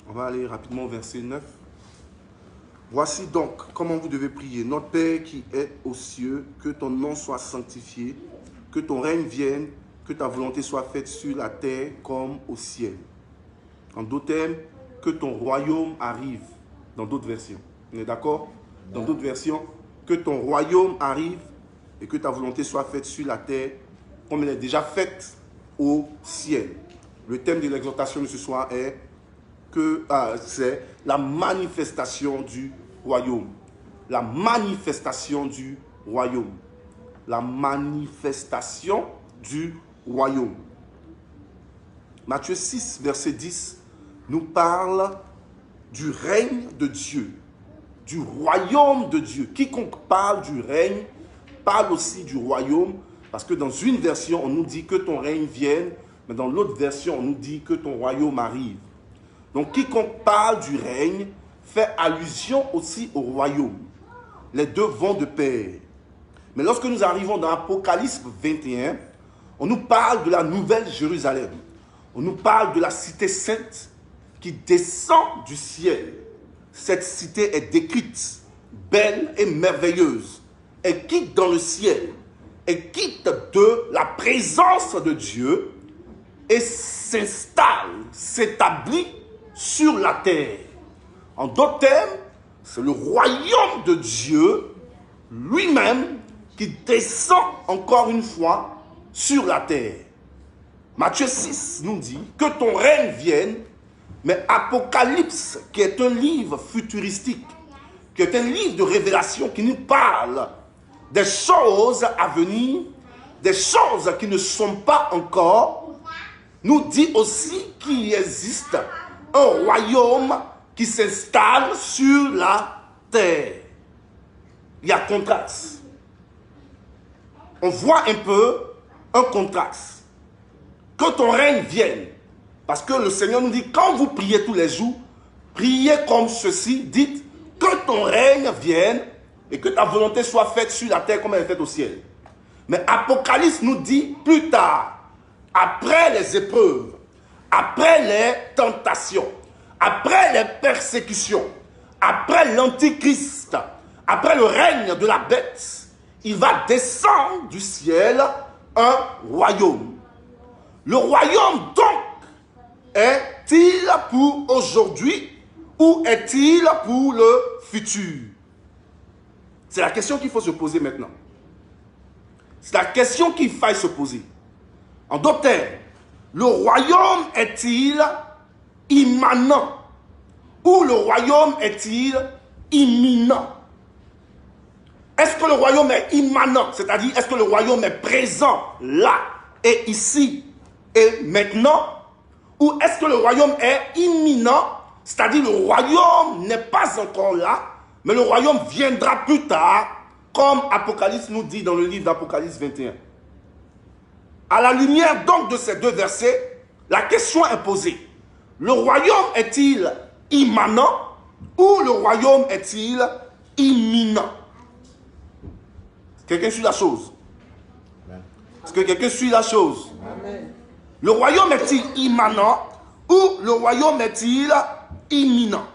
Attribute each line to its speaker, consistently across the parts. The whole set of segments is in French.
Speaker 1: On va aller rapidement au verset 9. Voici donc comment vous devez prier. Notre Père qui est aux cieux, que ton nom soit sanctifié, que ton règne vienne, que ta volonté soit faite sur la terre comme au ciel. En d'autres termes, que ton royaume arrive. Dans d'autres versions. On est d'accord? Dans d'autres versions, que ton royaume arrive et que ta volonté soit faite sur la terre comme elle est déjà faite au ciel. Le thème de l'exhortation de ce soir est que c'est la manifestation du royaume. La manifestation du royaume. La manifestation du royaume. Matthieu 6, verset 10, nous parle du règne de Dieu, du royaume de Dieu. Quiconque parle du règne, parle aussi du royaume, parce que dans une version, on nous dit que ton règne vienne, mais dans l'autre version, on nous dit que ton royaume arrive. Donc, quiconque parle du règne fait allusion aussi au royaume. Les deux vont de pair. Mais lorsque nous arrivons dans Apocalypse 21, on nous parle de la nouvelle Jérusalem. On nous parle de la cité sainte qui descend du ciel. Cette cité est décrite, belle et merveilleuse. Elle quitte dans le ciel. Elle quitte de la présence de Dieu et s'installe, s'établit sur la terre. En d'autres termes, c'est le royaume de Dieu lui-même qui descend encore une fois sur la terre. Matthieu 6 nous dit que ton règne vienne, mais Apocalypse, qui est un livre futuristique, qui est un livre de révélation qui nous parle des choses à venir, des choses qui ne sont pas encore, nous dit aussi qu'il existe un royaume qui s'installe sur la terre. Il y a contraste. On voit un peu un contraste. Que ton règne vienne. Parce que le Seigneur nous dit, quand vous priez tous les jours, priez comme ceci, dites que ton règne vienne et que ta volonté soit faite sur la terre comme elle est faite au ciel. Mais Apocalypse nous dit plus tard, après les épreuves, après les tentations, après les persécutions, après l'antichrist, après le règne de la bête, il va descendre du ciel un royaume. Le royaume donc est-il pour aujourd'hui ou est-il pour le futur? C'est la question qu'il faut se poser maintenant. C'est la question qu'il faille se poser. En d'autres termes, le royaume est-il immanent ou le royaume est-il imminent? Est-ce que le royaume est immanent, c'est-à-dire est-ce que le royaume est présent là et ici et maintenant, ou est-ce que le royaume est imminent, c'est-à-dire le royaume n'est pas encore là, mais le royaume viendra plus tard, comme Apocalypse nous dit dans le livre d'Apocalypse 21. À la lumière donc de ces deux versets, la question est posée. Le royaume est-il immanent ou le royaume est-il imminent? Quelqu'un suit la chose? Est-ce que quelqu'un suit la chose? Amen. Le royaume est-il immanent ou le royaume est-il imminent?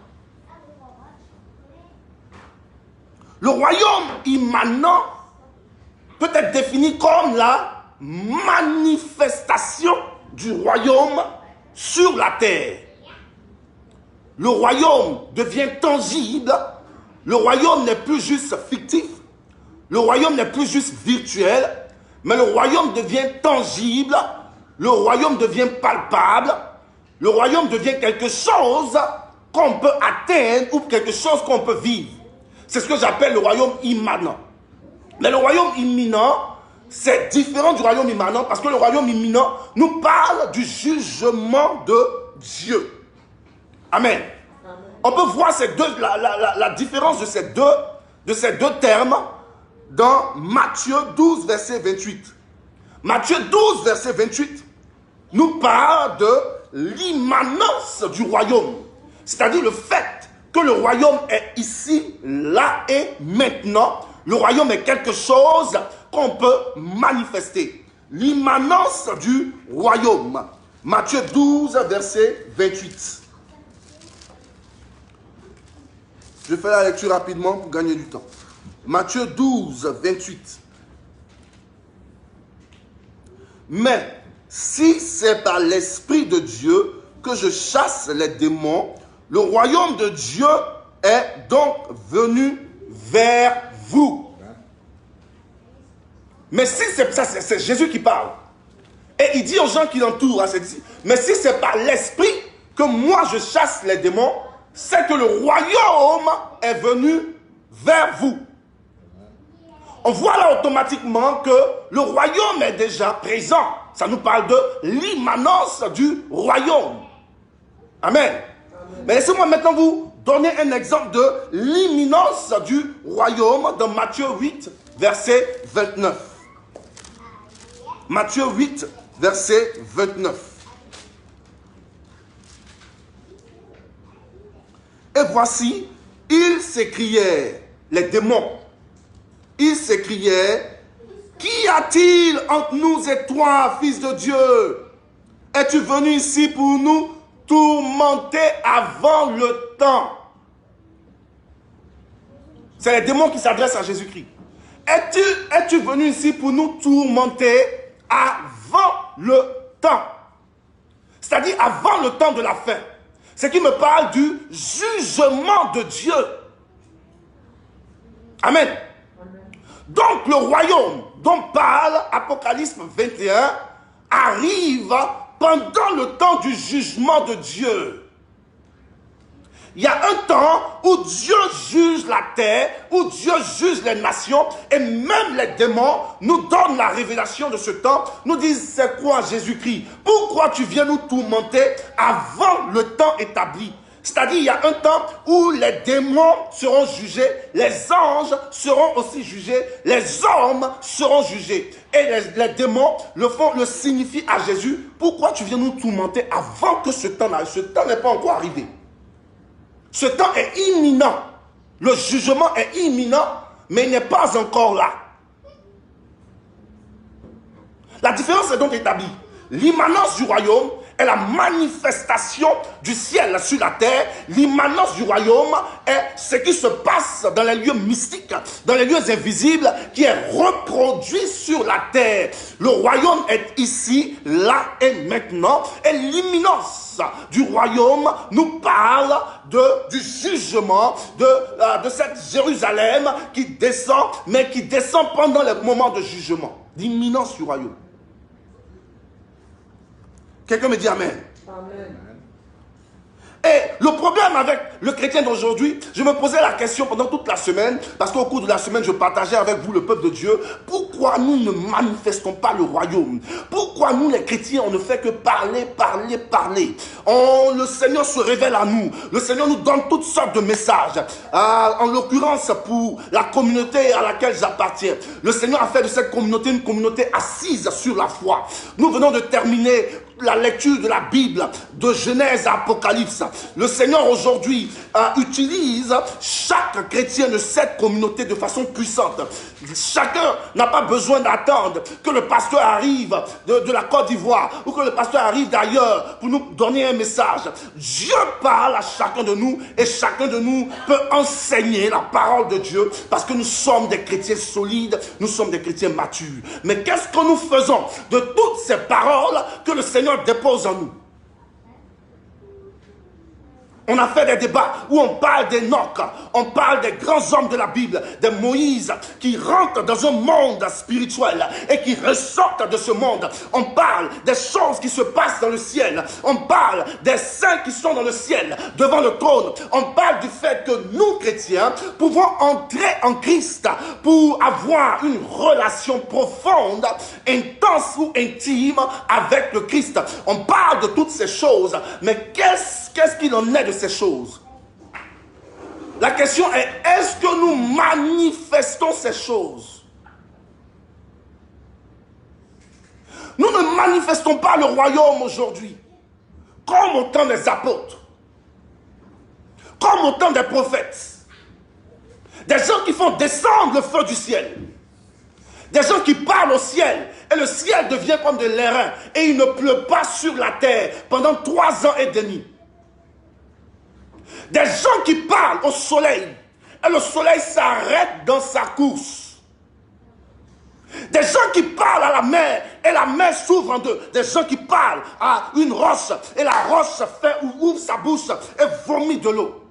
Speaker 1: Le royaume immanent peut être défini comme la manifestation du royaume sur la terre. Le royaume devient tangible. Le royaume n'est plus juste fictif. Le royaume n'est plus juste virtuel. Mais le royaume devient tangible. Le royaume devient palpable. Le royaume devient quelque chose qu'on peut atteindre ou quelque chose qu'on peut vivre. C'est ce que j'appelle le royaume immanent. Mais le royaume imminent, c'est différent du royaume immanent parce que le royaume imminent nous parle du jugement de Dieu. Amen. Amen. On peut voir la différence de ces deux termes dans Matthieu 12, verset 28. Matthieu 12, verset 28 nous parle de l'immanence du royaume. C'est-à-dire le fait que le royaume est ici, là et maintenant. Le royaume est quelque chose qu'on peut manifester. L'immanence du royaume. Matthieu 12, verset 28. Je fais la lecture rapidement pour gagner du temps. Matthieu 12, 28. Mais si c'est par l'Esprit de Dieu que je chasse les démons, le royaume de Dieu est donc venu vers vous. Mais si c'est ça, c'est Jésus qui parle. Et il dit aux gens qui l'entourent, mais si c'est par l'Esprit que moi je chasse les démons, c'est que le royaume est venu vers vous. On voit là automatiquement que le royaume est déjà présent. Ça nous parle de l'immanence du royaume. Amen. Mais laissez-moi maintenant vous donner un exemple de l'imminence du royaume dans Matthieu 8, verset 29. Matthieu 8, verset 29. Et voici, ils s'écrièrent, les démons, ils s'écrièrent, qui a-t-il entre nous et toi, fils de Dieu? Es-tu venu ici pour nous tourmenter avant le temps? C'est les démons qui s'adressent à Jésus-Christ. Es-tu venu ici pour nous tourmenter avant le temps? C'est-à-dire avant le temps de la fin. C'est qui me parle du jugement de Dieu. Amen. Donc le royaume dont parle Apocalypse 21 arrive pendant le temps du jugement de Dieu. Il y a un temps où Dieu juge la terre, où Dieu juge les nations, et même les démons nous donnent la révélation de ce temps, nous disent, c'est quoi Jésus-Christ? Pourquoi tu viens nous tourmenter avant le temps établi? C'est-à-dire, il y a un temps où les démons seront jugés, les anges seront aussi jugés, les hommes seront jugés. Et les démons le signifient à Jésus, pourquoi tu viens nous tourmenter avant que ce temps n'arrive? Ce temps n'est pas encore arrivé. Ce temps est imminent. Le jugement est imminent, mais il n'est pas encore là. La différence est donc établie. L'immanence du royaume est la manifestation du ciel sur la terre. L'immanence du royaume est ce qui se passe dans les lieux mystiques, dans les lieux invisibles, qui est reproduit sur la terre. Le royaume est ici, là et maintenant. Et l'imminence du royaume nous parle du jugement de cette Jérusalem qui descend, mais qui descend pendant les moments de jugement. L'imminence du royaume. Quelqu'un me dit Amen. Amen. Et le problème avec le chrétien d'aujourd'hui, je me posais la question pendant toute la semaine, parce qu'au cours de la semaine, je partageais avec vous le peuple de Dieu, pourquoi nous ne manifestons pas le royaume? Pourquoi nous les chrétiens, on ne fait que parler, parler, parler? Le Seigneur se révèle à nous, le Seigneur nous donne toutes sortes de messages, en l'occurrence pour la communauté à laquelle j'appartiens. Le Seigneur a fait de cette communauté une communauté assise sur la foi. Nous venons de terminer la lecture de la Bible, de Genèse à Apocalypse. Le Seigneur aujourd'hui utilise chaque chrétien de cette communauté de façon puissante. Chacun n'a pas besoin d'attendre que le pasteur arrive de la Côte d'Ivoire ou que le pasteur arrive d'ailleurs pour nous donner un message. Dieu parle à chacun de nous et chacun de nous peut enseigner la parole de Dieu parce que nous sommes des chrétiens solides, nous sommes des chrétiens matures. Mais qu'est-ce que nous faisons de toutes ces paroles que le Seigneur dépose en nous? On a fait des débats où on parle d'Enoch, on parle des grands hommes de la Bible, de Moïse, qui rentrent dans un monde spirituel et qui ressortent de ce monde. On parle des choses qui se passent dans le ciel. On parle des saints qui sont dans le ciel, devant le trône. On parle du fait que nous, chrétiens, pouvons entrer en Christ pour avoir une relation profonde, intense ou intime avec le Christ. On parle de toutes ces choses, mais qu'est-ce qu'il en est de ces choses? La question est, est-ce que nous manifestons ces choses? Nous ne manifestons pas le royaume aujourd'hui, comme au temps des apôtres, comme au temps des prophètes. Des gens qui font descendre le feu du ciel. Des gens qui parlent au ciel, et le ciel devient comme de l'airain, et il ne pleut pas sur la terre pendant 3 ans et demi. Des gens qui parlent au soleil et le soleil s'arrête dans sa course. Des gens qui parlent à la mer et la mer s'ouvre en deux. Des gens qui parlent à une roche et la roche ouvre sa bouche et vomit de l'eau.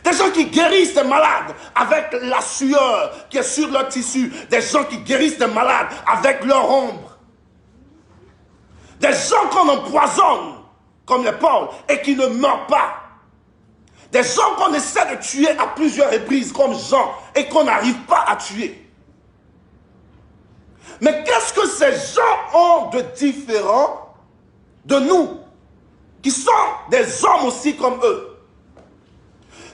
Speaker 1: Des gens qui guérissent des malades avec la sueur qui est sur leur tissu. Des gens qui guérissent des malades avec leur ombre. Des gens qu'on empoisonne comme les Paul et qui ne meurent pas. Des gens qu'on essaie de tuer à plusieurs reprises comme Jean et qu'on n'arrive pas à tuer. Mais qu'est-ce que ces gens ont de différent de nous, qui sont des hommes aussi comme eux?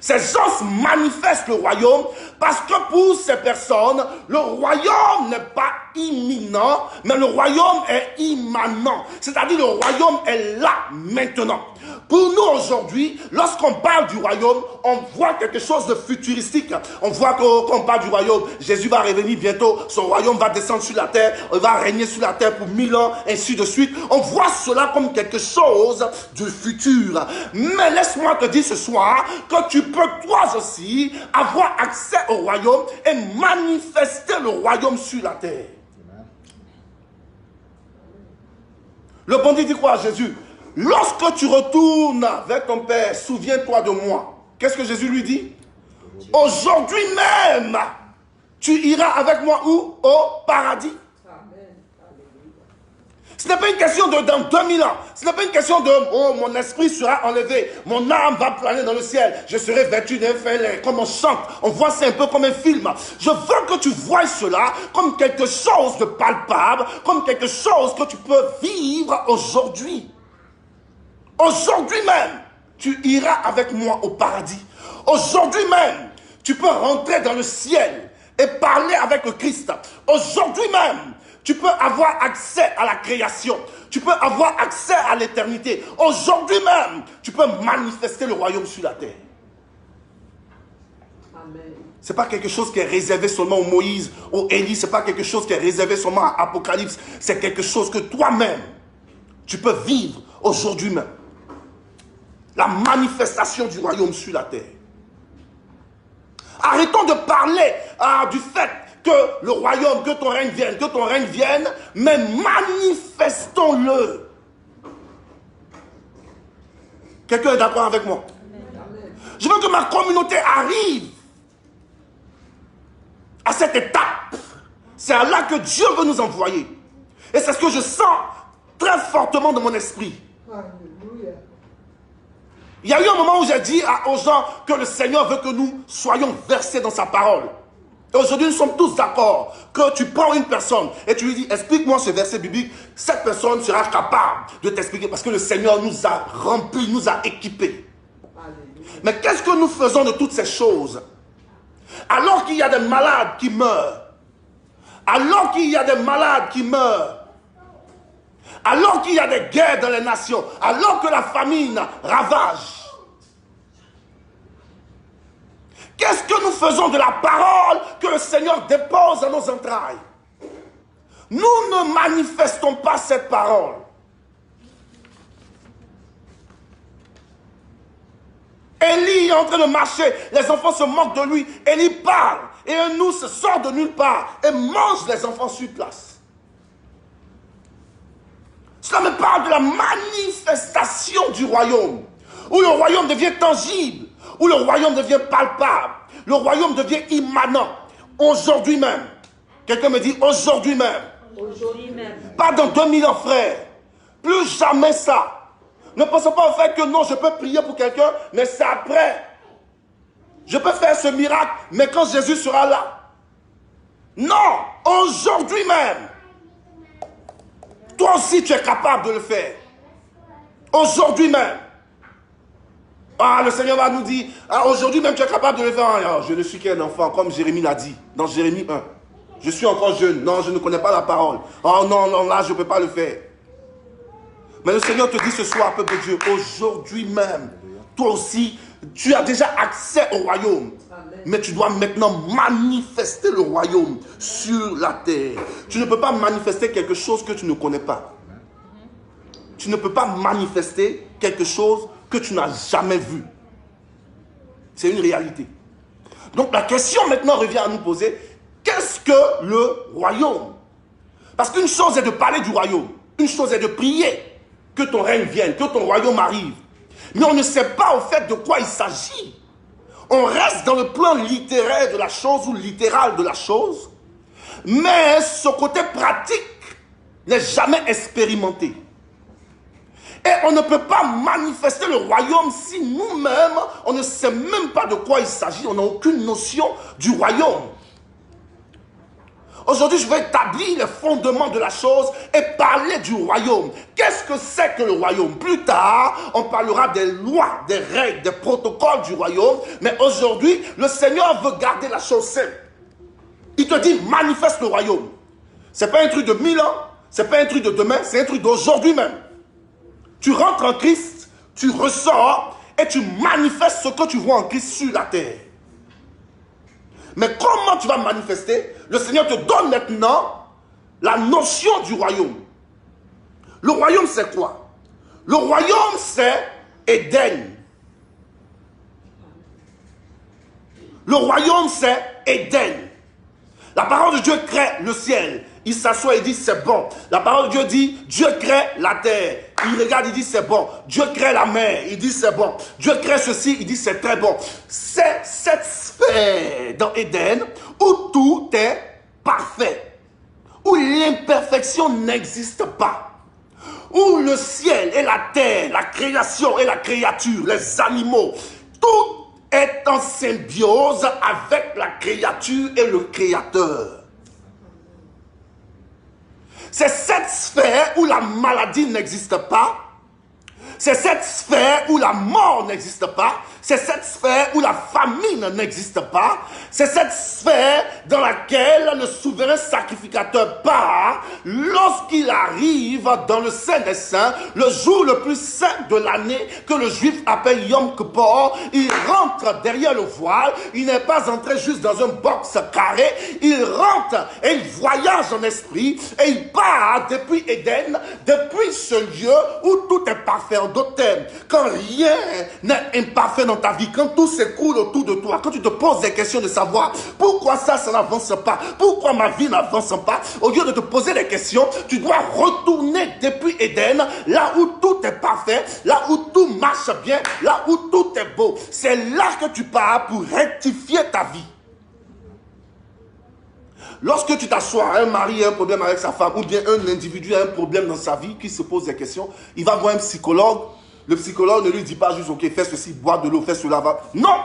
Speaker 1: Ces gens manifestent le royaume parce que pour ces personnes, le royaume n'est pas imminent, mais le royaume est immanent. C'est-à-dire le royaume est là maintenant. Pour nous aujourd'hui, lorsqu'on parle du royaume, on voit quelque chose de futuristique. On voit que quand on parle du royaume, Jésus va revenir bientôt, son royaume va descendre sur la terre, il va régner sur la terre pour 1000 ans, ainsi de suite. On voit cela comme quelque chose du futur. Mais laisse-moi te dire ce soir que tu peux toi aussi avoir accès au royaume et manifester le royaume sur la terre. Le bon Dieu dit quoi à Jésus? Lorsque tu retournes vers ton Père, souviens-toi de moi. Qu'est-ce que Jésus lui dit? Aujourd'hui même, tu iras avec moi où? Au paradis. Ce n'est pas une question de dans 2000 ans. Ce n'est pas une question de oh, mon esprit sera enlevé, mon âme va planer dans le ciel, je serai vêtu d'un fêlin, comme on chante. On voit ça un peu comme un film. Je veux que tu voies cela comme quelque chose de palpable, comme quelque chose que tu peux vivre aujourd'hui. Aujourd'hui même, tu iras avec moi au paradis. Aujourd'hui même, tu peux rentrer dans le ciel et parler avec le Christ. Aujourd'hui même, tu peux avoir accès à la création. Tu peux avoir accès à l'éternité. Aujourd'hui même, tu peux manifester le royaume sur la terre. Ce n'est pas quelque chose qui est réservé seulement au Moïse, au Élie. Ce n'est pas quelque chose qui est réservé seulement à Apocalypse. C'est quelque chose que toi-même, tu peux vivre aujourd'hui même. La manifestation du royaume sur la terre. Arrêtons de parler du fait que le royaume, que ton règne vienne, mais manifestons-le. Quelqu'un est d'accord avec moi? Je veux que ma communauté arrive à cette étape. C'est à là que Dieu veut nous envoyer. Et c'est ce que je sens très fortement dans mon esprit. Il y a eu un moment où j'ai dit aux gens que le Seigneur veut que nous soyons versés dans sa parole. Et aujourd'hui, nous sommes tous d'accord que tu prends une personne et tu lui dis, explique-moi ce verset biblique. Cette personne sera capable de t'expliquer parce que le Seigneur nous a remplis, nous a équipés. Mais qu'est-ce que nous faisons de toutes ces choses? Alors qu'il y a des malades qui meurent, alors qu'il y a des malades qui meurent, alors qu'il y a des guerres dans les nations, alors que la famine ravage, qu'est-ce que nous faisons de la parole que le Seigneur dépose dans nos entrailles? Nous ne manifestons pas cette parole. Élie est en train de marcher, les enfants se moquent de lui, Élie parle, et un nous se sort de nulle part et mange les enfants sur place. Cela me parle de la manifestation du royaume, où le royaume devient tangible, où le royaume devient palpable, le royaume devient immanent. Aujourd'hui même, quelqu'un me dit aujourd'hui même. Aujourd'hui même. Pas dans 2000 ans, frère. Plus jamais ça. Ne pensons pas au fait que non, je peux prier pour quelqu'un, mais c'est après. Je peux faire ce miracle, mais quand Jésus sera là. Non, aujourd'hui même. Toi aussi, tu es capable de le faire. Aujourd'hui même. Ah, le Seigneur va nous dire, aujourd'hui même tu es capable de le faire. Ah, je ne suis qu'un enfant, comme Jérémie l'a dit, dans Jérémie 1. Je suis encore jeune. Non, je ne connais pas la parole. Oh non, non, là, je ne peux pas le faire. Mais le Seigneur te dit ce soir, peuple de Dieu, aujourd'hui même, toi aussi, tu as déjà accès au royaume. Mais tu dois maintenant manifester le royaume sur la terre. Tu ne peux pas manifester quelque chose que tu ne connais pas. tu ne peux pas manifester quelque chose que tu n'as jamais vu. C'est une réalité. Donc la question maintenant revient à nous poser, qu'est-ce que le royaume? Parce qu'une chose est de parler du royaume, une chose est de prier que ton règne vienne, que ton royaume arrive. Mais on ne sait pas au fait de quoi il s'agit. On reste dans le plan littéraire de la chose ou littéral de la chose, mais ce côté pratique n'est jamais expérimenté. Et on ne peut pas manifester le royaume si nous-mêmes, on ne sait même pas de quoi il s'agit, on n'a aucune notion du royaume. Aujourd'hui, je vais établir les fondements de la chose et parler du royaume. Qu'est-ce que c'est que le royaume? Plus tard, on parlera des lois, des règles, des protocoles du royaume. Mais aujourd'hui, le Seigneur veut garder la chose simple. Il te dit, manifeste le royaume. Ce n'est pas un truc de 1000 ans, ce n'est pas un truc de demain, c'est un truc d'aujourd'hui même. Tu rentres en Christ, tu ressors et tu manifestes ce que tu vois en Christ sur la terre. Mais comment tu vas manifester? Le Seigneur te donne maintenant la notion du royaume. Le royaume, c'est quoi? Le royaume, c'est Éden. Le royaume, c'est Éden. La parole de Dieu crée le ciel. Il s'assoit et dit c'est bon. La parole de Dieu dit Dieu crée la terre. Il regarde, il dit c'est bon. Dieu crée la mer, il dit c'est bon. Dieu crée ceci, il dit c'est très bon. C'est cette sphère dans Éden où tout est parfait. Où l'imperfection n'existe pas. Où le ciel et la terre, la création et la créature, les animaux, tout est en symbiose avec la créature et le créateur. C'est cette sphère où la maladie n'existe pas. C'est cette sphère où la mort n'existe pas. C'est cette sphère où la famine n'existe pas. C'est cette sphère dans laquelle le souverain sacrificateur part lorsqu'il arrive dans le Saint des Saints, le jour le plus saint de l'année que le juif appelle Yom Kippur. Il rentre derrière le voile. Il n'est pas entré juste dans un box carré. Il rentre et il voyage en esprit et il part depuis Éden, depuis ce lieu où tout est parfait. En d'autres termes, quand rien n'est imparfait dans ta vie, quand tout s'écroule autour de toi, quand tu te poses des questions de savoir pourquoi ça n'avance pas, pourquoi ma vie n'avance pas, au lieu de te poser des questions, tu dois retourner depuis Éden, là où tout est parfait, là où tout marche bien, là où tout est beau. C'est là que tu pars pour rectifier ta vie. Lorsque tu t'assois, un mari a un problème avec sa femme, ou bien un individu a un problème dans sa vie, qui se pose des questions, il va voir un psychologue. Le psychologue ne lui dit pas juste, ok, fais ceci, bois de l'eau, fais cela, va. Non!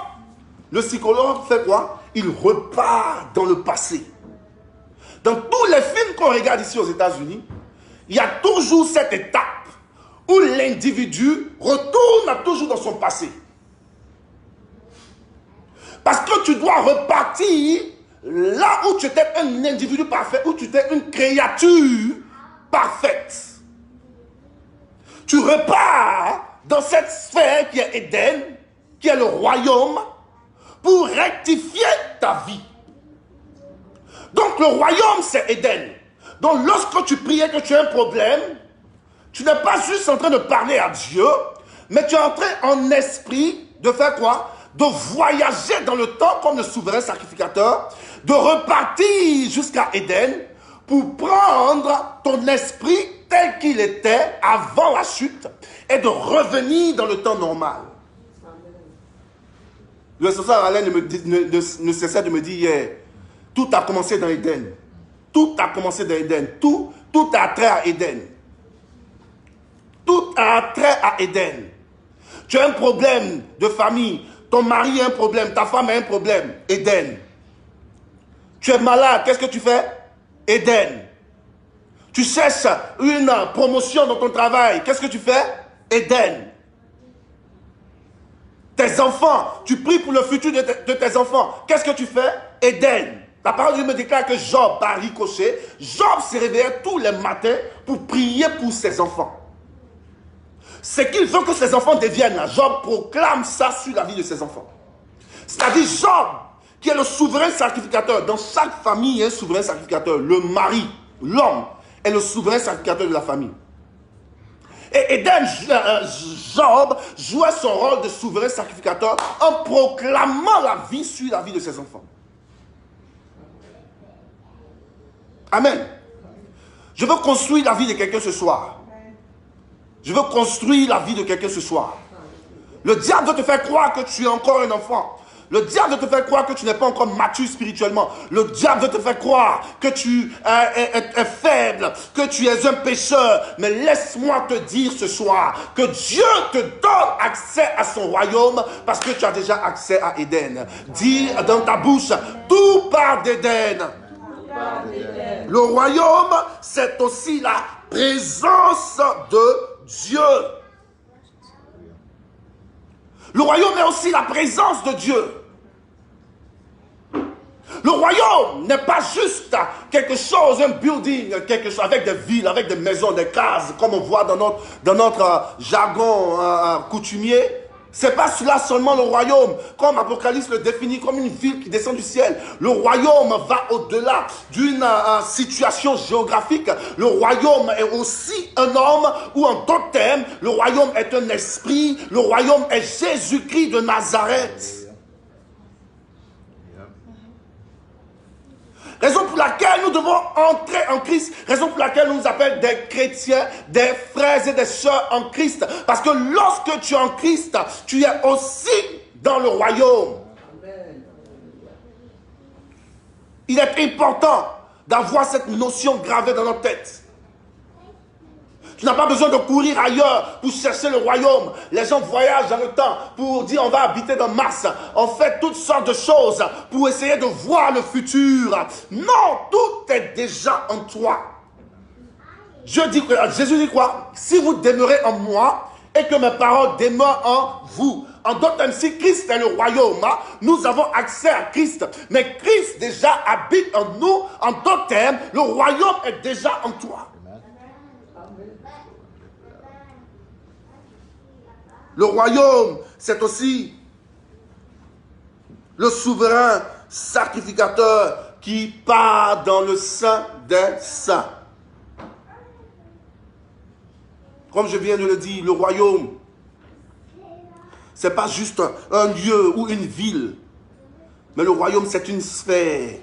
Speaker 1: Le psychologue fait quoi? Il repart dans le passé. Dans tous les films qu'on regarde ici aux États-Unis, il y a toujours cette étape où l'individu retourne toujours dans son passé. Parce que tu dois repartir là où tu étais un individu parfait, où tu étais une créature parfaite. Tu repars dans cette sphère qui est Éden, qui est le royaume, pour rectifier ta vie. Donc le royaume, c'est Éden. Donc lorsque tu pries et que tu as un problème, tu n'es pas juste en train de parler à Dieu, mais tu es en train en esprit de faire quoi? De voyager dans le temps comme le souverain sacrificateur, de repartir jusqu'à Éden pour prendre ton esprit tel qu'il était avant la chute et de revenir dans le temps normal. Le responsable Alain ne cessait de me dire hier, tout a commencé dans Éden. Tout a commencé dans Éden. Tout a trait à Éden. Tout a trait à Éden. Tu as un problème de famille. Ton mari a un problème. Ta femme a un problème. Éden. Tu es malade. Qu'est-ce que tu fais? Éden. Tu cherches une promotion dans ton travail. Qu'est-ce que tu fais? Éden. Tes enfants, tu pries pour le futur de tes enfants. Qu'est-ce que tu fais? Éden. La parole de Dieu me déclare que Job, par ricochet, Job se réveillait tous les matins pour prier pour ses enfants. C'est qu'il veut que ses enfants deviennent. Job proclame ça sur la vie de ses enfants. C'est-à-dire Job, qui est le souverain sacrificateur. Dans chaque famille, il y a un souverain sacrificateur. Le mari, l'homme, est le souverain sacrificateur de la famille. Et Éden, Job jouait son rôle de souverain sacrificateur en proclamant la vie sur la vie de ses enfants. Amen. Je veux construire la vie de quelqu'un ce soir. Je veux construire la vie de quelqu'un ce soir. Le diable veut te faire croire que tu es encore un enfant. Le diable veut te faire croire que tu n'es pas encore mature spirituellement. Le diable veut te faire croire que tu es faible, que tu es un pécheur. Mais laisse-moi te dire ce soir que Dieu te donne accès à son royaume parce que tu as déjà accès à Éden. Dis dans ta bouche, tout part d'Éden. Le royaume, c'est aussi la présence de Dieu. Le royaume est aussi la présence de Dieu. Le royaume n'est pas juste quelque chose, un building, quelque chose avec des villes, avec des maisons, des cases, comme on voit dans notre jargon coutumier. C'est pas cela seulement le royaume, comme Apocalypse le définit comme une ville qui descend du ciel. Le royaume va au-delà d'une situation géographique. Le royaume est aussi un homme, ou en d'autres termes, le royaume est un esprit. Le royaume est Jésus-Christ de Nazareth. Raison pour laquelle nous devons entrer en Christ. Raison pour laquelle on nous appelle des chrétiens, des frères et des sœurs en Christ. Parce que lorsque tu es en Christ, tu es aussi dans le royaume. Il est important d'avoir cette notion gravée dans notre tête. Tu n'as pas besoin de courir ailleurs pour chercher le royaume. Les gens voyagent dans le temps pour dire on va habiter dans Mars. On fait toutes sortes de choses pour essayer de voir le futur. Non, tout est déjà en toi. Jésus dit quoi? Si vous demeurez en moi et que mes paroles demeurent en vous. En d'autres termes, si Christ est le royaume, nous avons accès à Christ. Mais Christ déjà habite en nous. En d'autres termes, le royaume est déjà en toi. Le royaume, c'est aussi le souverain sacrificateur qui part dans le sein des saints. Comme je viens de le dire, le royaume, ce n'est pas juste un lieu ou une ville, mais le royaume, c'est une sphère.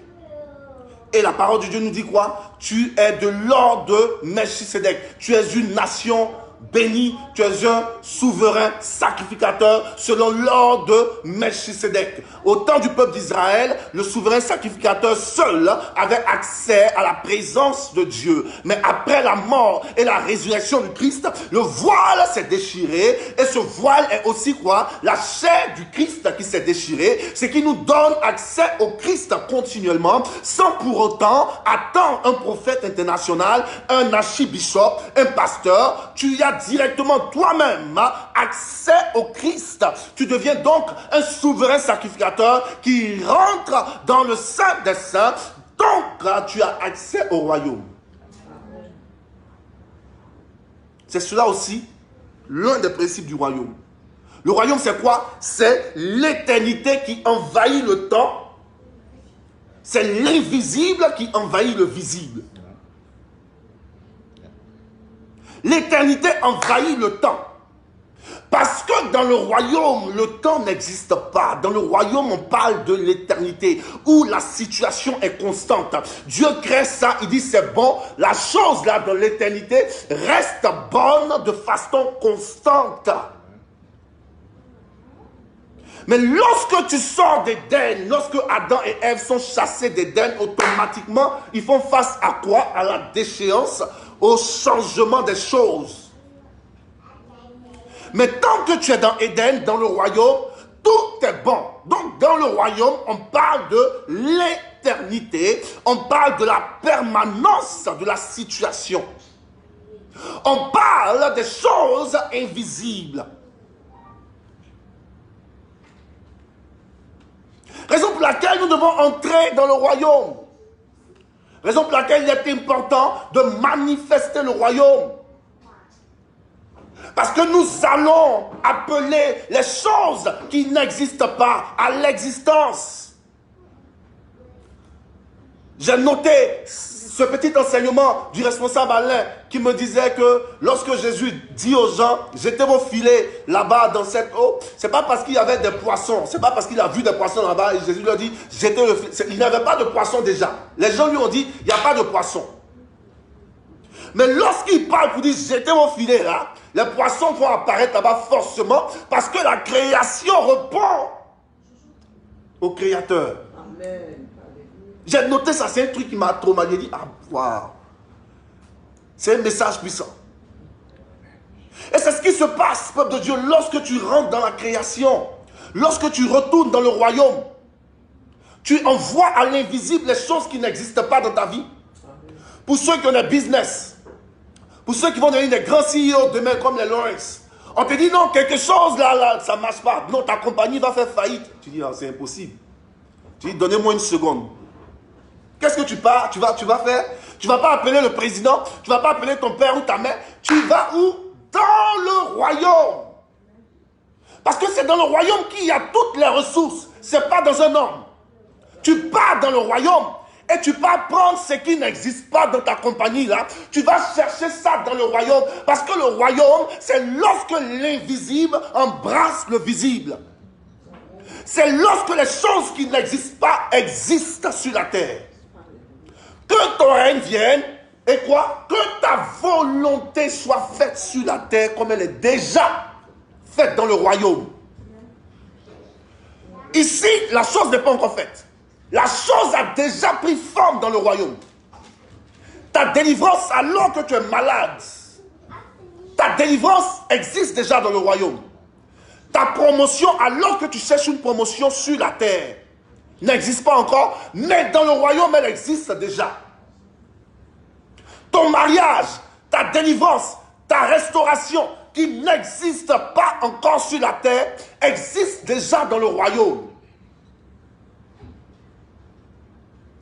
Speaker 1: Et la parole de Dieu nous dit quoi? Tu es de l'ordre de Melchisédek. Tu es une nation béni, tu es un souverain sacrificateur selon l'ordre de Melchisédek. Au temps du peuple d'Israël, le souverain sacrificateur seul avait accès à la présence de Dieu. Mais après la mort et la résurrection de Christ, le voile s'est déchiré. Et ce voile est aussi quoi? La chair du Christ qui s'est déchirée. Ce qui nous donne accès au Christ continuellement, sans pour autant attendre un prophète international, un archibishop, un pasteur. Tu y as directement toi-même accès au Christ. Tu deviens donc un souverain sacrificateur qui rentre dans le sein des saints. Donc, tu as accès au royaume. C'est cela aussi l'un des principes du royaume. Le royaume, c'est quoi? C'est l'éternité qui envahit le temps. C'est l'invisible qui envahit le visible. L'éternité envahit le temps. Parce que dans le royaume, le temps n'existe pas. Dans le royaume, on parle de l'éternité, où la situation est constante. Dieu crée ça, il dit c'est bon. La chose là de l'éternité reste bonne de façon constante. Mais lorsque tu sors d'Éden, lorsque Adam et Ève sont chassés d'Éden, automatiquement, ils font face à quoi? À la déchéance, au changement des choses. Mais tant que tu es dans Éden, dans le royaume, tout est bon. Donc dans le royaume, on parle de l'éternité, on parle de la permanence de la situation. On parle des choses invisibles. Raison pour laquelle nous devons entrer dans le royaume. Raison pour laquelle il est important de manifester le royaume. Parce que nous allons appeler les choses qui n'existent pas à l'existence. J'ai noté ce petit enseignement du responsable Alain qui me disait que lorsque Jésus dit aux gens, jetez vos filets là-bas dans cette eau, c'est pas parce qu'il y avait des poissons, c'est pas parce qu'il a vu des poissons là-bas et Jésus lui a dit, jetez le filet. Il n'y avait pas de poissons déjà. Les gens lui ont dit, il n'y a pas de poissons. Mais lorsqu'il parle pour dire, jetez vos filets là, les poissons vont apparaître là-bas forcément parce que la création répond au Créateur. Amen. J'ai noté ça, c'est un truc qui m'a traumatisé. J'ai dit, ah, waouh. C'est un message puissant. Et c'est ce qui se passe, peuple de Dieu, lorsque tu rentres dans la création, lorsque tu retournes dans le royaume, tu envoies à l'invisible les choses qui n'existent pas dans ta vie. Pour ceux qui ont des business, pour ceux qui vont devenir des grands CEO demain comme les Lawrence, on te dit non, quelque chose là, ça ne marche pas. Non, ta compagnie va faire faillite. Tu dis, ah, c'est impossible. Tu dis, donnez-moi une seconde. Qu'est-ce que tu vas faire? Tu ne vas pas appeler le président, tu ne vas pas appeler ton père ou ta mère. Tu vas où? Dans le royaume. Parce que c'est dans le royaume qu'il y a toutes les ressources. Ce n'est pas dans un homme. Tu pars dans le royaume et tu vas prendre ce qui n'existe pas dans ta compagnie là. Tu vas chercher ça dans le royaume. Parce que le royaume, c'est lorsque l'invisible embrasse le visible. C'est lorsque les choses qui n'existent pas existent sur la terre. Que ton règne vienne, et quoi? Que ta volonté soit faite sur la terre comme elle est déjà faite dans le royaume. Ici, la chose n'est pas encore faite. La chose a déjà pris forme dans le royaume. Ta délivrance alors que tu es malade, ta délivrance existe déjà dans le royaume. Ta promotion alors que tu cherches une promotion sur la terre n'existe pas encore, mais dans le royaume, elle existe déjà. Ton mariage, ta délivrance, ta restauration, qui n'existe pas encore sur la terre, existe déjà dans le royaume.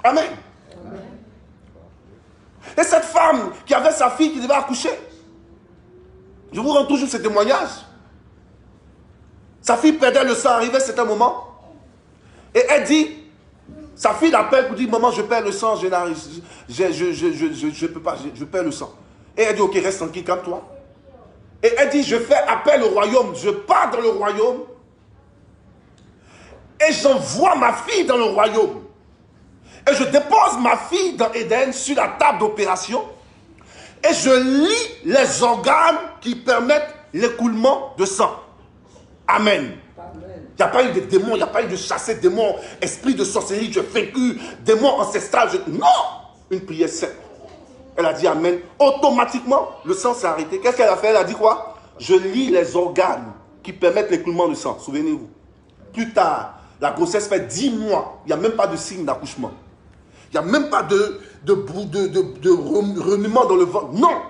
Speaker 1: Amen. Amen. Et cette femme qui avait sa fille qui devait accoucher, je vous rends toujours ce témoignage. Sa fille perdait le sang, arrivait à un certain moment. Et elle dit, sa fille l'appelle pour dire, maman, je perds le sang, je peux pas, je perds le sang. Et elle dit, ok, reste tranquille, calme-toi. Et elle dit, je fais appel au royaume, je pars dans le royaume, et j'envoie ma fille dans le royaume. Et je dépose ma fille dans Éden sur la table d'opération, et je lis les organes qui permettent l'écoulement de sang. Amen. Il n'y a pas eu de démons, il n'y a pas eu de chasser démons, esprit de sorcellerie, tu es vaincu, démons ancestrales. Non! Une prière simple. Elle a dit Amen. Automatiquement, le sang s'est arrêté. Qu'est-ce qu'elle a fait? Elle a dit quoi? Je lis les organes qui permettent l'écoulement du sang. Souvenez-vous. Plus tard, la grossesse fait 10 mois. Il n'y a même pas de signe d'accouchement. Il n'y a même pas de remuement dans le ventre. Non!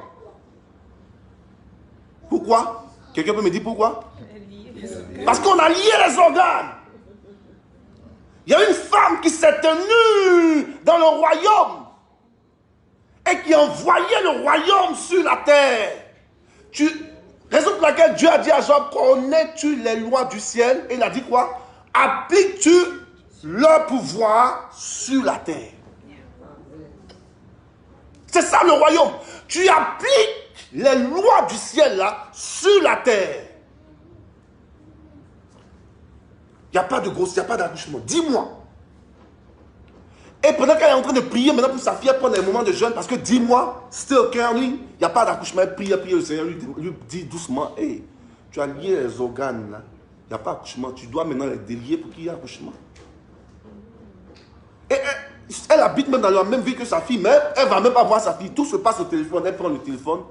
Speaker 1: Pourquoi? Quelqu'un peut me dire pourquoi? Parce qu'on a lié les organes. Il y a une femme qui s'est tenue dans le royaume et qui envoyait le royaume sur la terre. Raison pour laquelle Dieu a dit à Job, connais-tu les lois du ciel? Et il a dit quoi? Appliques-tu leur pouvoir sur la terre? C'est ça le royaume. Tu appliques les lois du ciel là sur la terre. Il n'y a pas de grossesse, il n'y a pas d'accouchement. 10 mois. Et pendant qu'elle est en train de prier maintenant pour sa fille, elle prend des moments de jeûne parce que 10 mois, still carrying, il n'y a pas d'accouchement. Elle prie, le Seigneur lui dit doucement, hey, tu as lié les organes là. Il n'y a pas d'accouchement. Tu dois maintenant les délier pour qu'il y ait accouchement. Et elle habite même dans la même ville que sa fille, mais elle ne va même pas voir sa fille. Tout se passe au téléphone. Elle prend le téléphone.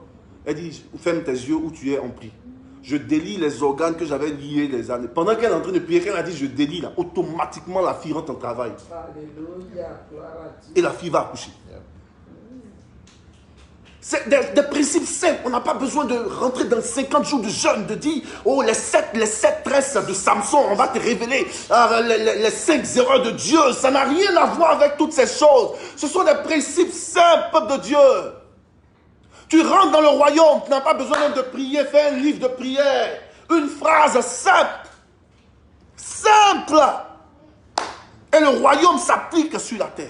Speaker 1: Elle dit, ferme tes yeux où tu es, on prie. Je délie les organes que j'avais liés les années. Pendant qu'elle est en train de prier, qu'elle a dit je délie là, automatiquement la fille rentre en travail. Et la fille va accoucher. C'est des principes simples. On n'a pas besoin de rentrer dans 50 jours de jeûne, de dire oh les 7 tresses de Samson, on va te révéler les 5 erreurs de Dieu. Ça n'a rien à voir avec toutes ces choses. Ce sont des principes simples, peuple de Dieu. Tu rentres dans le royaume, tu n'as pas besoin même de prier, fais un livre de prière. Une phrase simple. Simple. Et le royaume s'applique sur la terre.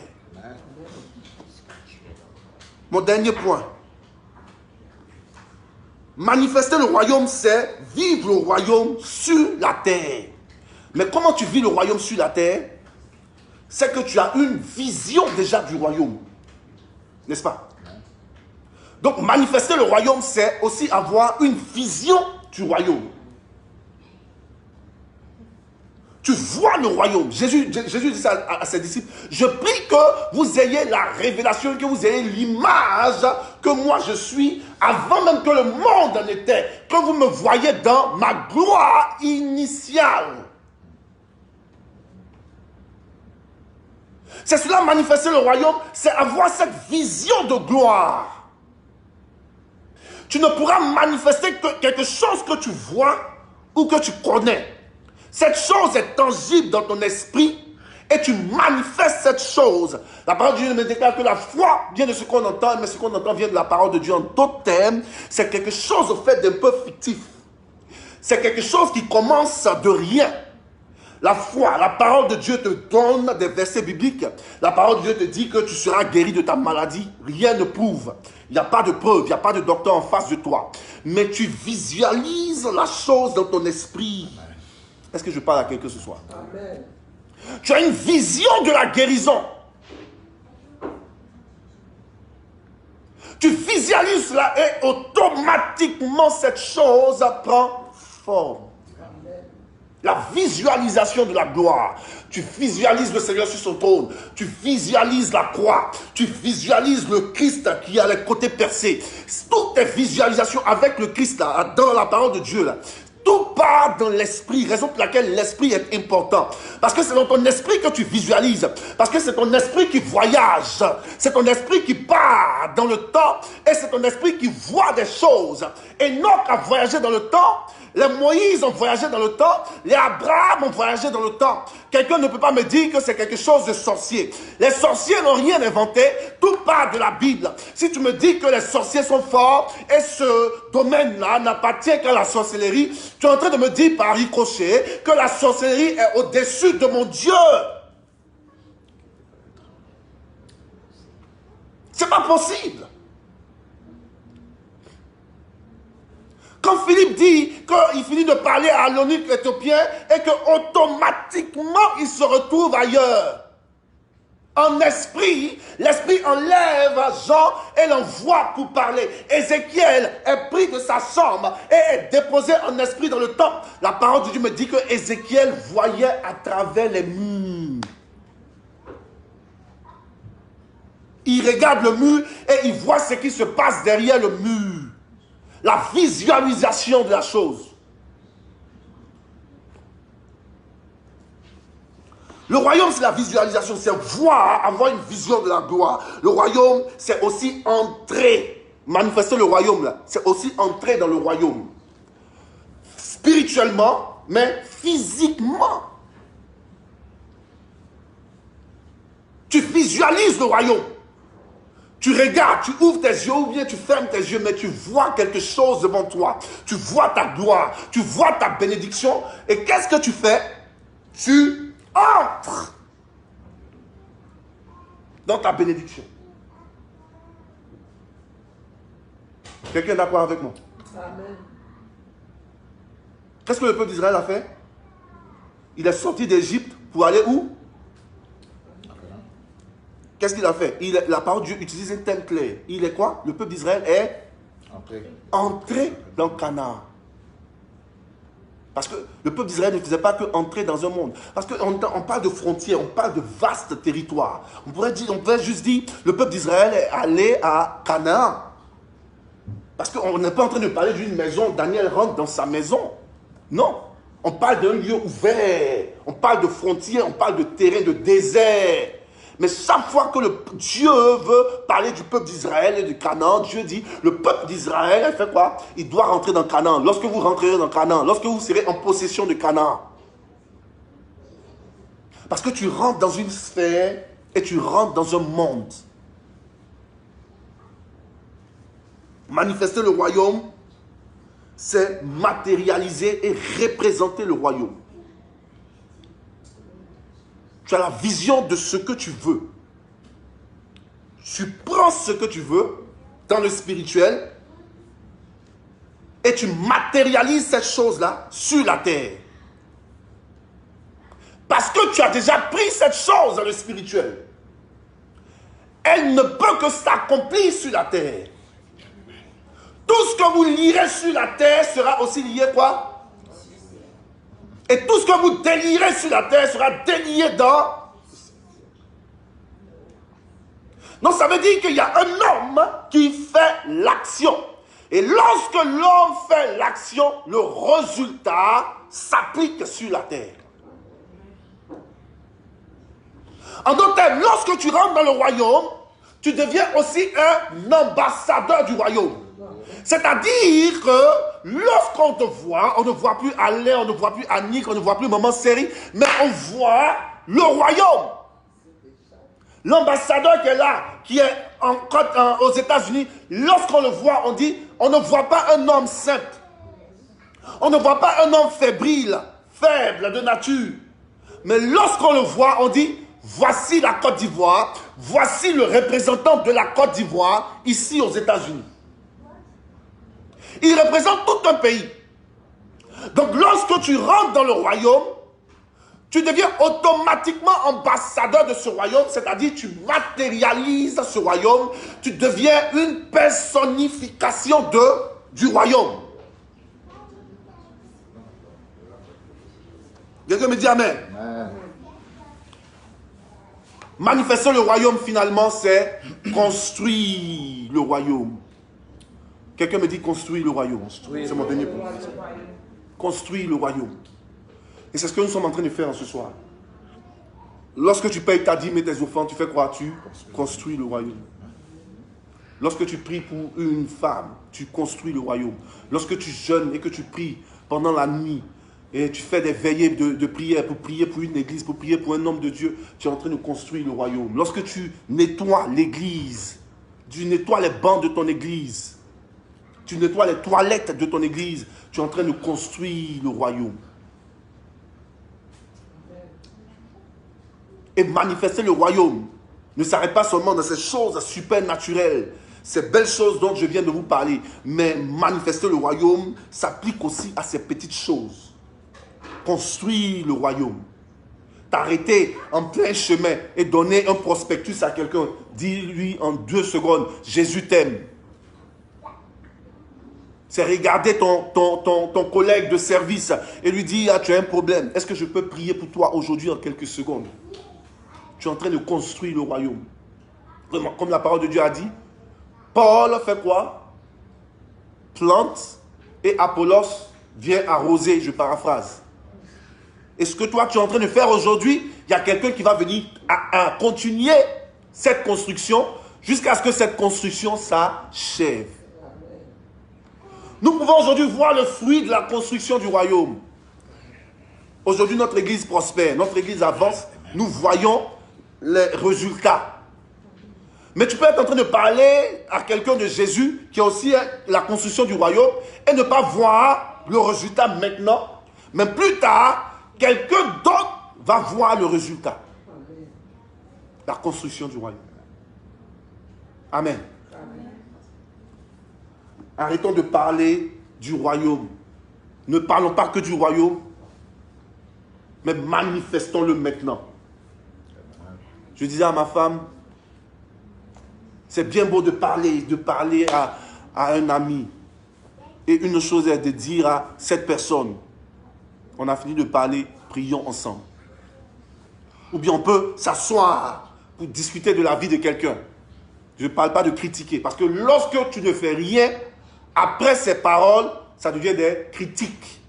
Speaker 1: Mon dernier point. Manifester le royaume, c'est vivre le royaume sur la terre. Mais comment tu vis le royaume sur la terre? C'est que tu as une vision déjà du royaume. N'est-ce pas? Donc, manifester le royaume, c'est aussi avoir une vision du royaume. Tu vois le royaume. Jésus dit ça à ses disciples. Je prie que vous ayez la révélation, que vous ayez l'image que moi je suis, avant même que le monde en était, que vous me voyez dans ma gloire initiale. C'est cela, manifester le royaume, c'est avoir cette vision de gloire. Tu ne pourras manifester que quelque chose que tu vois ou que tu connais. Cette chose est tangible dans ton esprit et tu manifestes cette chose. La parole de Dieu me déclare que la foi vient de ce qu'on entend, mais ce qu'on entend vient de la parole de Dieu. En d'autres termes, c'est quelque chose au fait d'un peu fictif. C'est quelque chose qui commence de rien. La foi, la parole de Dieu te donne des versets bibliques. La parole de Dieu te dit que tu seras guéri de ta maladie. Rien ne prouve. Il n'y a pas de preuve, il n'y a pas de docteur en face de toi. Mais tu visualises la chose dans ton esprit. Est-ce que je parle à quelqu'un ce soir? Amen. Tu as une vision de la guérison. Tu visualises cela et automatiquement cette chose prend forme. La visualisation de la gloire. Tu visualises le Seigneur sur son trône. Tu visualises la croix. Tu visualises le Christ qui a les côtés percés. Toutes tes visualisations avec le Christ là, dans la parole de Dieu là. Tout part dans l'esprit, raison pour laquelle l'esprit est important. Parce que c'est dans ton esprit que tu visualises. Parce que c'est ton esprit qui voyage. C'est ton esprit qui part dans le temps. Et c'est ton esprit qui voit des choses. Enoch a voyagé dans le temps. Les Moïse ont voyagé dans le temps. Les Abraham ont voyagé dans le temps. Quelqu'un ne peut pas me dire que c'est quelque chose de sorcier. Les sorciers n'ont rien inventé. Tout part de la Bible. Si tu me dis que les sorciers sont forts et ce domaine-là n'appartient qu'à la sorcellerie, tu es en train de me dire par ricochet que la sorcellerie est au-dessus de mon Dieu. C'est pas possible. Quand Philippe dit qu'il finit de parler à l'eunuque éthiopien et qu'automatiquement il se retrouve ailleurs. En esprit, l'esprit enlève Jean et l'envoie pour parler. Ézéchiel est pris de sa chambre et est déposé en esprit dans le temple. La parole de Dieu me dit que Ézéchiel voyait à travers les murs. Il regarde le mur et il voit ce qui se passe derrière le mur. La visualisation de la chose. Le royaume, c'est la visualisation, c'est voir, avoir une vision de la gloire. Le royaume, c'est aussi entrer. Manifester le royaume, là, c'est aussi entrer dans le royaume. Spirituellement, mais physiquement. Tu visualises le royaume. Tu regardes, tu ouvres tes yeux ou bien tu fermes tes yeux, mais tu vois quelque chose devant toi. Tu vois ta gloire, tu vois ta bénédiction. Et qu'est-ce que tu fais? Tu entres dans ta bénédiction. Quelqu'un est d'accord avec moi? Amen. Qu'est-ce que le peuple d'Israël a fait? Il est sorti d'Égypte pour aller où? Qu'est-ce qu'il a fait? La parole de Dieu utilise un thème clair. Il est quoi? Le peuple d'Israël est entré dans Canaan. Parce que le peuple d'Israël ne faisait pas que entrer dans un monde. Parce qu'on parle de frontières, on parle de vastes territoires. On pourrait juste dire, le peuple d'Israël est allé à Canaan. Parce qu'on n'est pas en train de parler d'une maison, Daniel rentre dans sa maison. Non. On parle d'un lieu ouvert. On parle de frontières, on parle de terrain, de désert. Mais chaque fois que Dieu veut parler du peuple d'Israël et du Canaan, Dieu dit, le peuple d'Israël, il fait quoi? Il doit rentrer dans Canaan. Lorsque vous rentrerez dans Canaan, lorsque vous serez en possession de Canaan. Parce que tu rentres dans une sphère et tu rentres dans un monde. Manifester le royaume, c'est matérialiser et représenter le royaume. Tu as la vision de ce que tu veux. Tu prends ce que tu veux dans le spirituel et tu matérialises cette chose-là sur la terre. Parce que tu as déjà pris cette chose dans le spirituel. Elle ne peut que s'accomplir sur la terre. Tout ce que vous lirez sur la terre sera aussi lié quoi? Et tout ce que vous délirez sur la terre sera délié dans... Donc ça veut dire qu'il y a un homme qui fait l'action. Et lorsque l'homme fait l'action, le résultat s'applique sur la terre. En d'autres termes, lorsque tu rentres dans le royaume, tu deviens aussi un ambassadeur du royaume. C'est-à-dire que lorsqu'on te voit, on ne voit plus Alain, on ne voit plus Annick, on ne voit plus Maman Série, mais on voit le royaume. L'ambassadeur qui est là, qui est aux États-Unis, lorsqu'on le voit, on dit, on ne voit pas un homme simple. On ne voit pas un homme fébrile, faible de nature. Mais lorsqu'on le voit, on dit, voici la Côte d'Ivoire, voici le représentant de la Côte d'Ivoire ici aux États-Unis. Il représente tout un pays. Donc lorsque tu rentres dans le royaume, tu deviens automatiquement ambassadeur de ce royaume, c'est-à-dire tu matérialises ce royaume, tu deviens une personnification du royaume. Quelqu'un me dit Amen. Amen. Manifester le royaume finalement, c'est construire le royaume. Quelqu'un me dit construire le royaume. C'est mon dernier point. Construire le royaume. Et c'est ce que nous sommes en train de faire ce soir. Lorsque tu payes ta dîme et tes offrandes, tu fais quoi? Tu construis le royaume. Lorsque tu pries pour une femme, tu construis le royaume. Lorsque tu jeûnes et que tu pries pendant la nuit, et tu fais des veillées de prière pour prier pour une église, pour prier pour un homme de Dieu, tu es en train de construire le royaume. Lorsque tu nettoies l'église, tu nettoies les bancs de ton église, tu nettoies les toilettes de ton église, tu es en train de construire le royaume. Et manifester le royaume ne s'arrête pas seulement dans ces choses supernaturelles, ces belles choses dont je viens de vous parler, mais manifester le royaume s'applique aussi à ces petites choses. Construire le royaume. T'arrêter en plein chemin et donner un prospectus à quelqu'un, dis-lui en 2 secondes, Jésus t'aime. C'est regarder ton collègue de service et lui dire, ah, tu as un problème, est-ce que je peux prier pour toi aujourd'hui en quelques secondes? Tu es en train de construire le royaume. Comme la parole de Dieu a dit, Paul fait quoi? Plante et Apollos vient arroser, je paraphrase. Et ce que toi tu es en train de faire aujourd'hui, il y a quelqu'un qui va venir à continuer cette construction jusqu'à ce que cette construction s'achève. Nous pouvons aujourd'hui voir le fruit de la construction du royaume. Aujourd'hui, notre église prospère, notre église avance, nous voyons les résultats. Mais tu peux être en train de parler à quelqu'un de Jésus qui a aussi la construction du royaume et ne pas voir le résultat maintenant, mais plus tard, quelqu'un d'autre va voir le résultat. La construction du royaume. Amen. Arrêtons de parler du royaume. Ne parlons pas que du royaume, mais manifestons-le maintenant. Je disais à ma femme, c'est bien beau de parler à un ami. Et une chose est de dire à cette personne, on a fini de parler, prions ensemble. Ou bien on peut s'asseoir pour discuter de la vie de quelqu'un. Je ne parle pas de critiquer, parce que lorsque tu ne fais rien, après ces paroles, ça devient des critiques.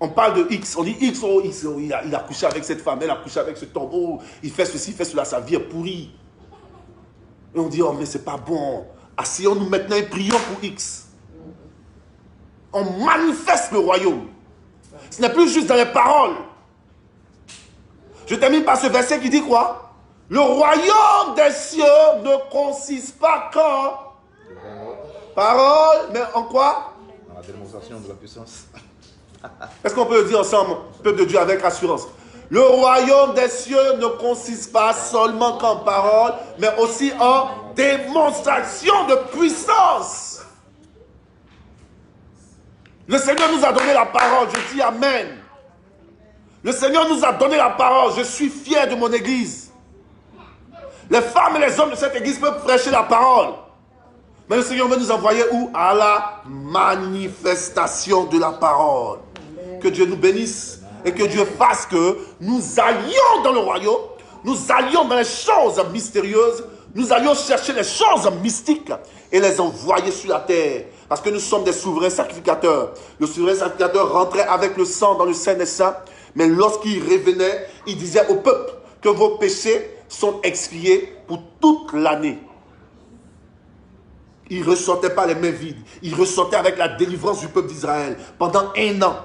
Speaker 1: On parle de X, on dit X, oh, X, oh, il a couché avec cette femme, elle a couché avec ce tombeau, il fait ceci, il fait cela, sa vie est pourrie. Et on dit, oh mais c'est pas bon, asseyons-nous maintenant et prions pour X. On manifeste le royaume. Ce n'est plus juste dans les paroles. Je termine par ce verset qui dit quoi? Le royaume des cieux ne consiste pas qu'en parole, mais en quoi? Dans la démonstration de la puissance. Est-ce qu'on peut le dire ensemble, peuple de Dieu, avec assurance? Le royaume des cieux ne consiste pas seulement qu'en parole, mais aussi en démonstration de puissance. Le Seigneur nous a donné la parole, je dis Amen. Le Seigneur nous a donné la parole, je suis fier de mon église. Les femmes et les hommes de cette église peuvent prêcher la parole. Mais le Seigneur veut nous envoyer où? À la manifestation de la parole. Que Dieu nous bénisse et que Dieu fasse que nous allions dans le royaume, nous allions dans les choses mystérieuses, nous allions chercher les choses mystiques et les envoyer sur la terre. Parce que nous sommes des souverains sacrificateurs. Le souverain sacrificateur rentrait avec le sang dans le Saint des Saints, mais lorsqu'il revenait, il disait au peuple que vos péchés sont expiés pour toute l'année. Il ne ressortait pas les mains vides. Il ressortait avec la délivrance du peuple d'Israël pendant 1 an.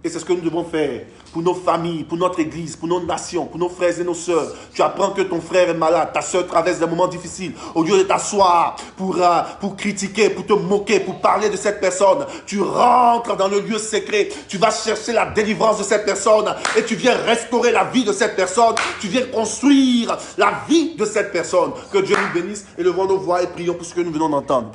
Speaker 1: Et c'est ce que nous devons faire pour nos familles, pour notre église, pour nos nations, pour nos frères et nos sœurs. Tu apprends que ton frère est malade, ta sœur traverse des moments difficiles. Au lieu de t'asseoir pour critiquer, pour te moquer, pour parler de cette personne, tu rentres dans le lieu secret. Tu vas chercher la délivrance de cette personne et tu viens restaurer la vie de cette personne. Tu viens construire la vie de cette personne. Que Dieu nous bénisse et levons nos voix et prions pour ce que nous venons d'entendre.